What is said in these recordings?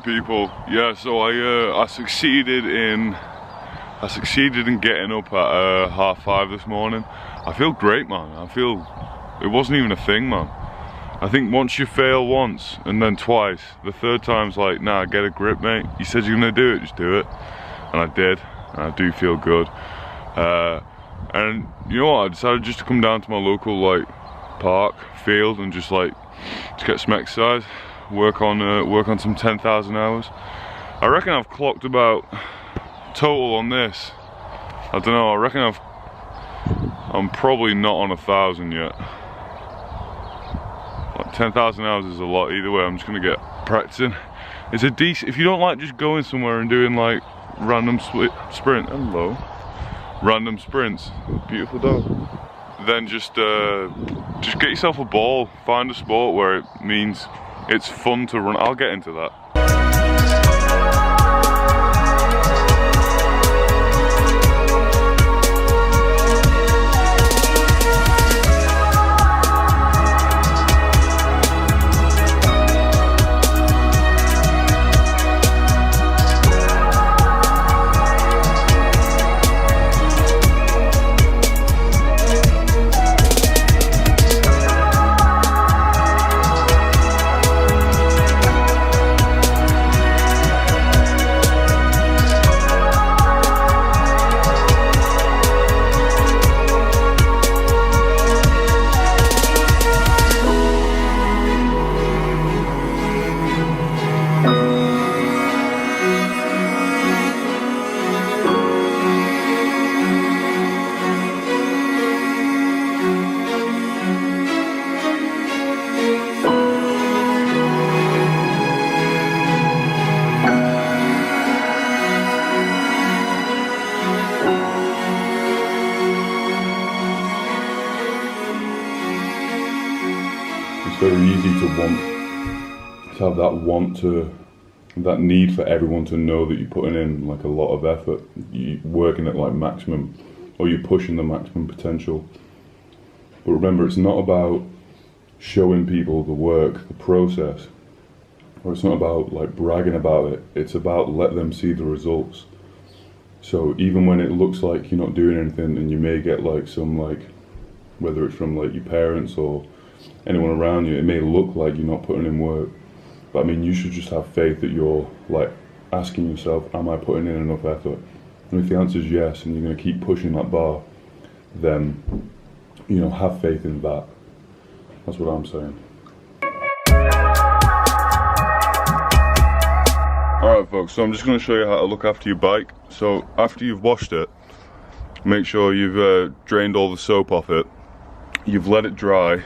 morning, people. Yeah, so I succeeded in getting up at 5:30 this morning. I feel great, man. It wasn't even a thing, man. I think once you fail once and then twice, the third time's like, nah, get a grip, mate. You said you're gonna do it, just do it. And I did, and I do feel good. And you know what? I decided just to come down to my local park, field, and just get some exercise. Work on some 10,000 hours. I reckon I've clocked about total on this. I don't know. I reckon I'm probably not on 1,000 yet. 10,000 hours is a lot. Either way, I'm just gonna get practicing. It's a decent. If you don't like just going somewhere and doing random random sprints. Beautiful dog. Then just get yourself a ball. Find a sport where it means it's fun to run. I'll get into that. Very easy to have that need for everyone to know that you're putting in a lot of effort, you're working at maximum, or you're pushing the maximum potential. But remember, it's not about showing people the work, the process, or it's not about bragging about it. It's about let them see the results. So even when it looks like you're not doing anything, and you may get some whether it's from your parents or anyone around you, it may look like you're not putting in work, but I mean, you should just have faith that you're asking yourself, am I putting in enough effort? And if the answer is yes, and you're going to keep pushing that bar, then have faith in that. That's what I'm saying. Alright folks, so I'm just going to show you how to look after your bike. So after you've washed it, make sure you've drained all the soap off it, you've let it dry,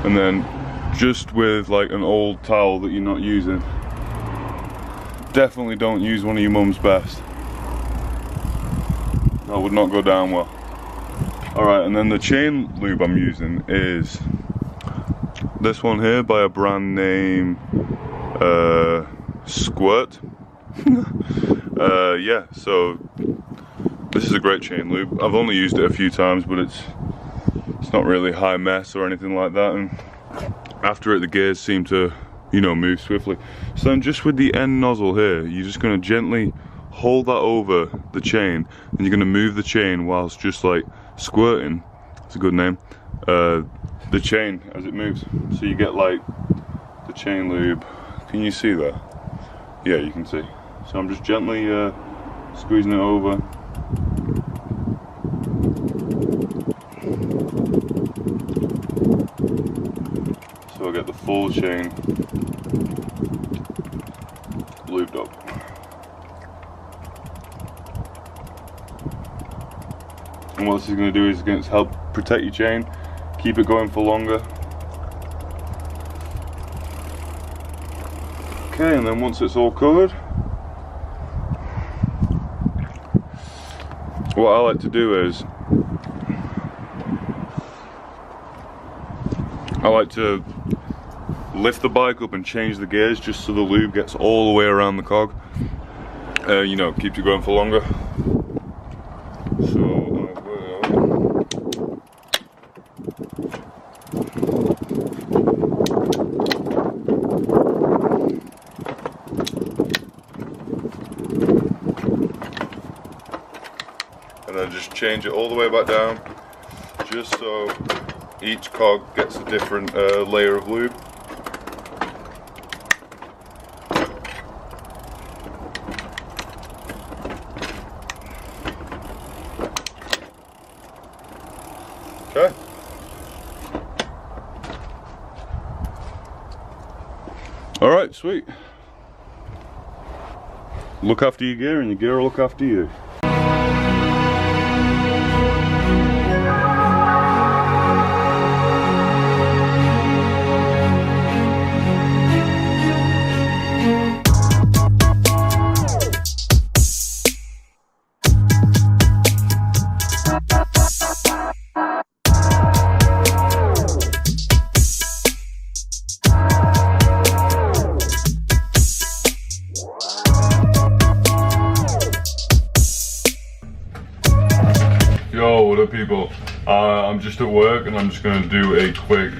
and then just with an old towel that you're not using, definitely don't use one of your mum's best. That would not go down well. Alright, and then the chain lube I'm using is this one here by a brand name Squirt. Yeah, so this is a great chain lube. I've only used it a few times, but it's not really high mess or anything like that, and after it the gears seem to move swiftly. So then just with the end nozzle here, you're just going to gently hold that over the chain, and you're going to move the chain whilst just squirting, it's a good name, the chain as it moves. So you get the chain lube. Can you see that? Yeah, you can see. So I'm just gently squeezing it over. So I get the full chain lubed up. And what this is going to do is going to help protect your chain, keep it going for longer. Okay, and then once it's all covered, what I like to do is I like to lift the bike up and change the gears just so the lube gets all the way around the cog. Keeps it going for longer. So and then just change it all the way back down, just so each cog gets a different layer of lube. Okay. All right, sweet. Look after your gear and your gear will look after you. Yo, what up people? I'm just at work and I'm just gonna do a quick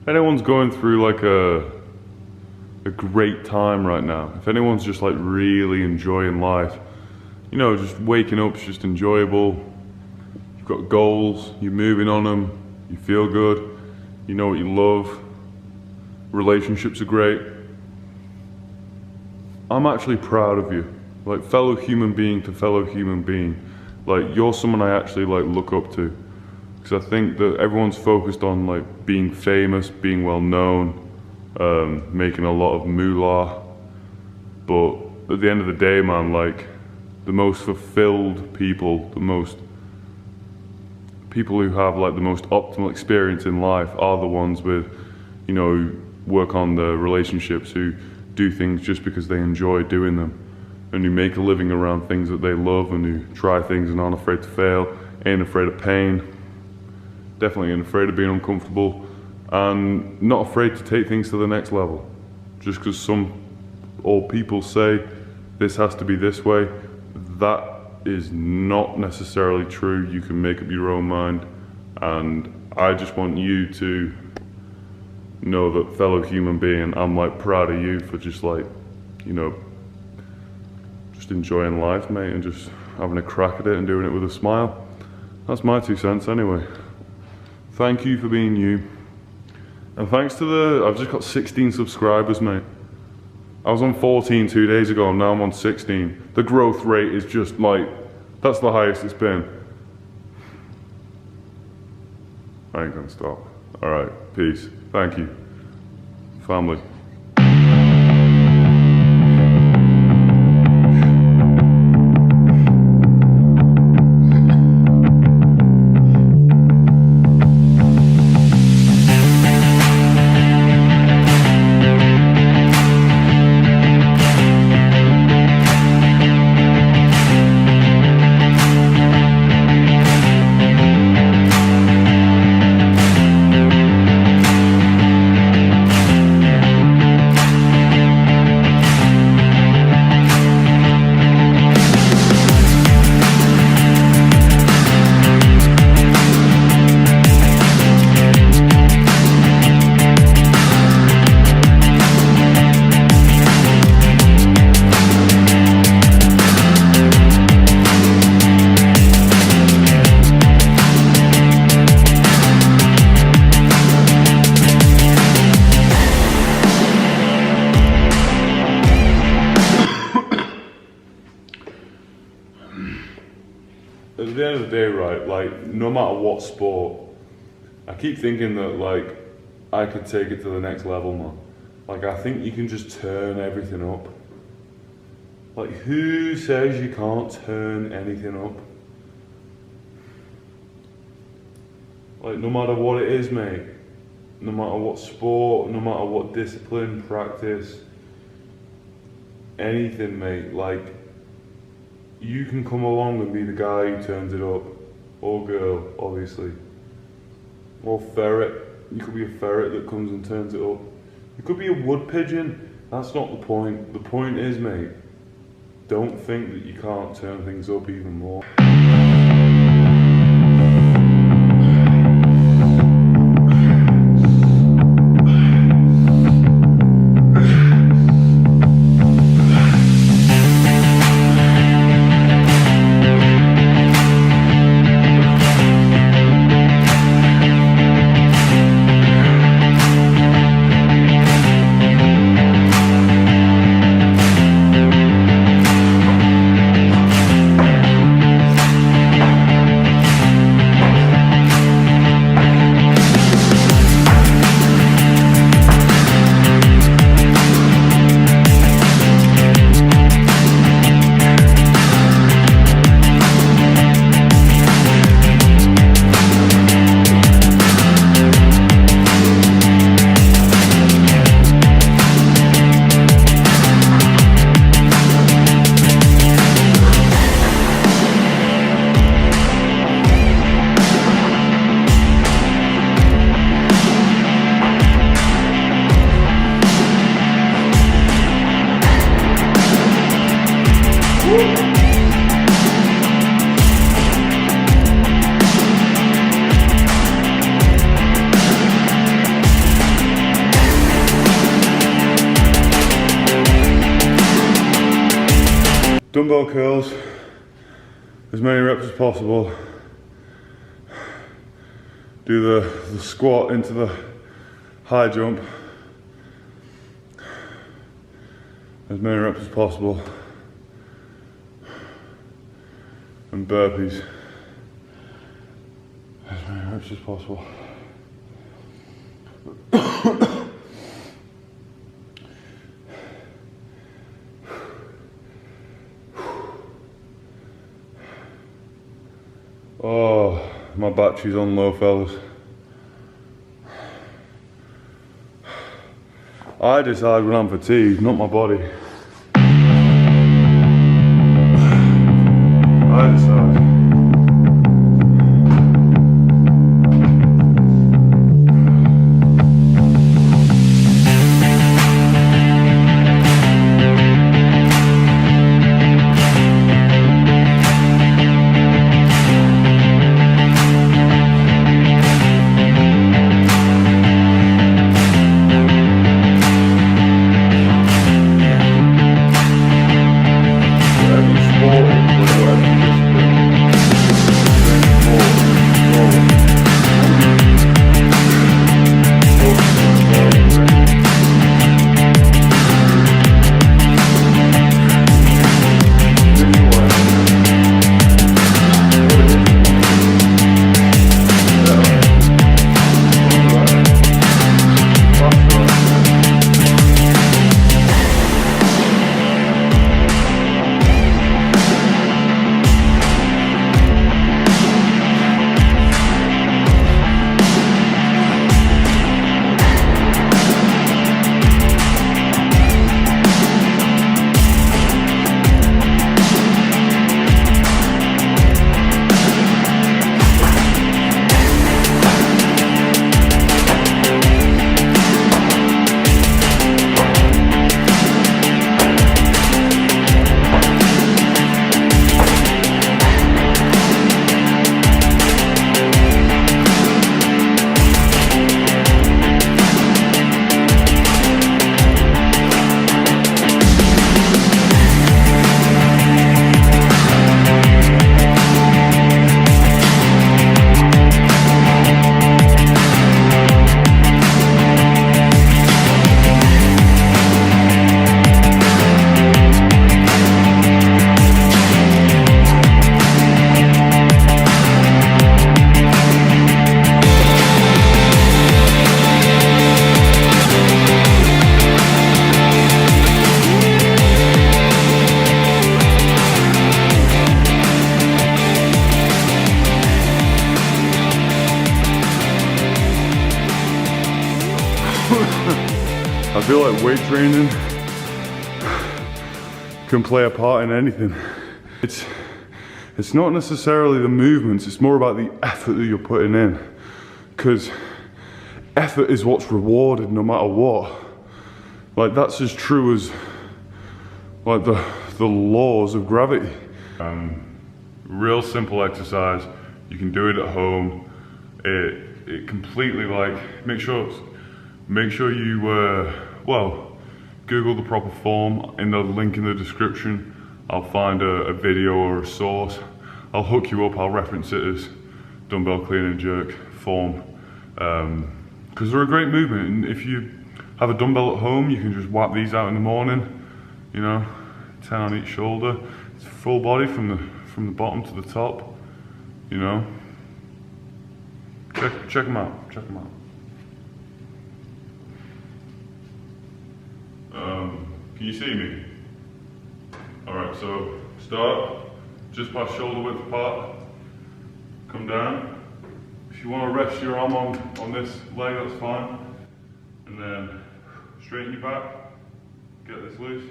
if anyone's going through like a great time right now, if anyone's just like really enjoying life, you know, just waking up's just enjoyable. You've got goals, you're moving on them, you feel good, you know what you love, relationships are great. I'm actually proud of you. Like, fellow human being to fellow human being. Like, you're someone I actually like look up to. Because I think that everyone's focused on like being famous, being well known, making a lot of moolah. But at the end of the day, man, like, the most fulfilled people, the most people who have like the most optimal experience in life are the ones with, you know, who work on the relationships, who do things just because they enjoy doing them, and who make a living around things that they love, and who try things and aren't afraid to fail, ain't afraid of pain, definitely ain't afraid of being uncomfortable, and not afraid to take things to the next level. Just because some old people say this has to be this way, that is not necessarily true. You can make up your own mind, and I just want you to know that, fellow human being, I'm like proud of you for just like, you know, just enjoying life, mate, and just having a crack at it and doing it with a smile. That's my 2 cents anyway. Thank you for being you. And thanks to I've just got 16 subscribers, mate. I was on 14 2 days ago, and now I'm on 16. The growth rate is just like, that's the highest it's been. I ain't gonna stop. All right, peace. Thank you, family. At the end of the day, right, like, no matter what sport, I keep thinking that, like, I could take it to the next level, man. Like, I think you can just turn everything up. Like, who says you can't turn anything up? Like, no matter what it is, mate, no matter what sport, no matter what discipline, practice, anything, mate, like, you can come along and be the guy who turns it up, or girl, obviously, or ferret. You could be a ferret that comes and turns it up. You could be a wood pigeon. That's not the point. The point is, mate, don't think that you can't turn things up even more. dumbbell curls, as many reps as possible. Do the squat into the high jump, as many reps as possible, and burpees, as many reps as possible. Oh, my battery's on low, fellas. I decide when I'm fatigued, not my body. I decide. I feel like weight training can play a part in anything. It's not necessarily the movements, it's more about the effort that you're putting in. Because effort is what's rewarded no matter what. Like, that's as true as like the laws of gravity. Real simple exercise, you can do it at home. It completely, like, make sure you well, Google the proper form. In the link in the description, I'll find a video or a source. I'll hook you up, I'll reference it as dumbbell clean and jerk form. Because they're a great movement, and if you have a dumbbell at home, you can just whap these out in the morning, you know, 10 on each shoulder. It's full body from the bottom to the top, you know. Check them out, check them out. Can you see me? Alright, so start just by shoulder width apart, come down. If you want to rest your arm on this leg, that's fine. And then straighten your back, get this loose,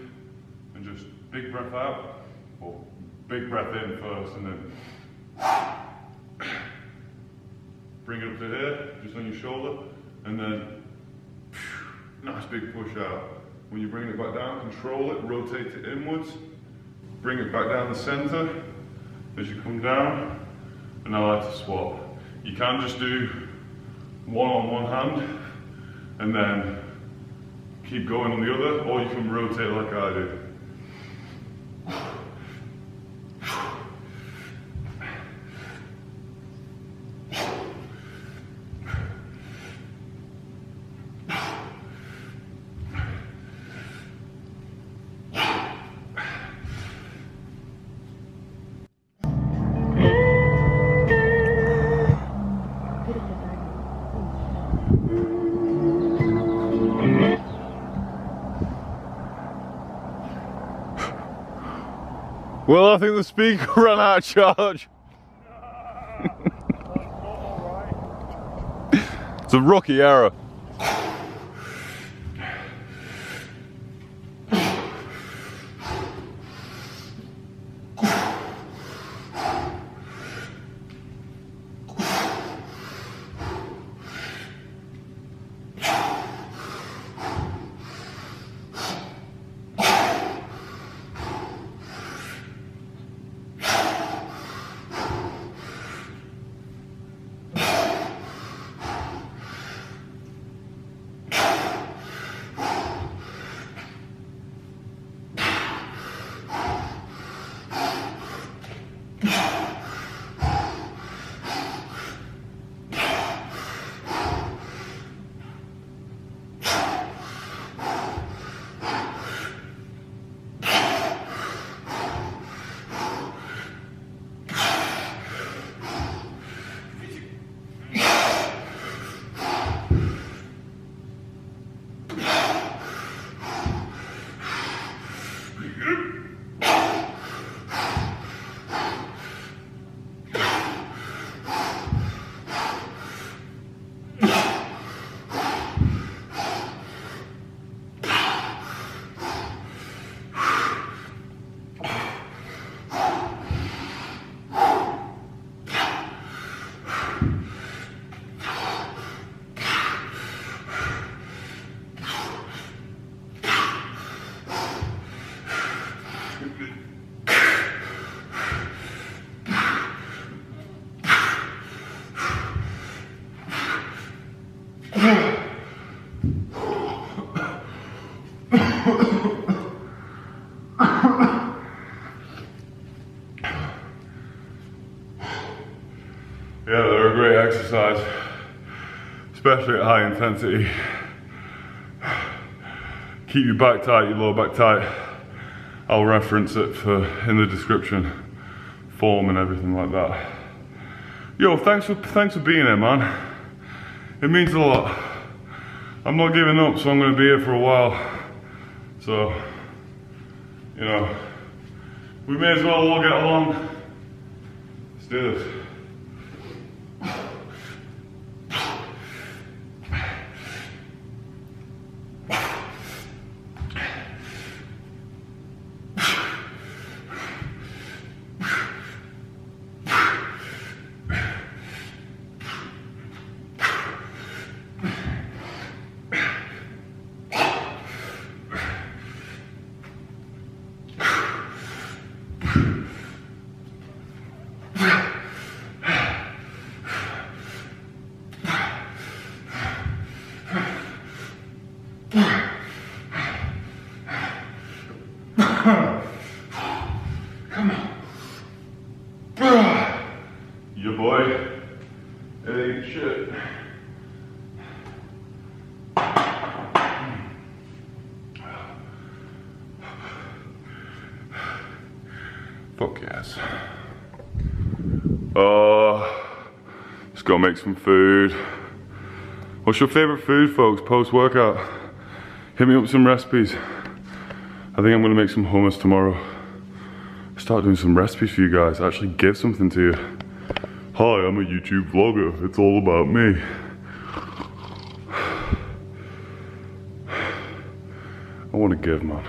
and just big breath out, or big breath in first, and then bring it up to here, just on your shoulder, and then nice big push out. When you bring it back down, control it, rotate it inwards, bring it back down the center as you come down, and I like to swap. You can just do one on one hand and then keep going on the other, or you can rotate like I do. Well, I think the speaker ran out of charge. It's a rookie error. Yeah, they're a great exercise, especially at high intensity. Keep your back tight, your lower back tight. I'll reference it in the description, form and everything like that. Yo, thanks for being here, man. It means a lot. I'm not giving up, so I'm gonna be here for a while. So, you know, we may as well all get along. Let's do this. Come on. Yeah, boy. It ain't shit. Fuck yes. Let's go make some food. What's your favorite food, folks, post-workout? Hit me up with some recipes. I think I'm gonna make some hummus tomorrow. Start doing some recipes for you guys, actually give something to you. Hi, I'm a YouTube vlogger. It's all about me. I wanna give, man.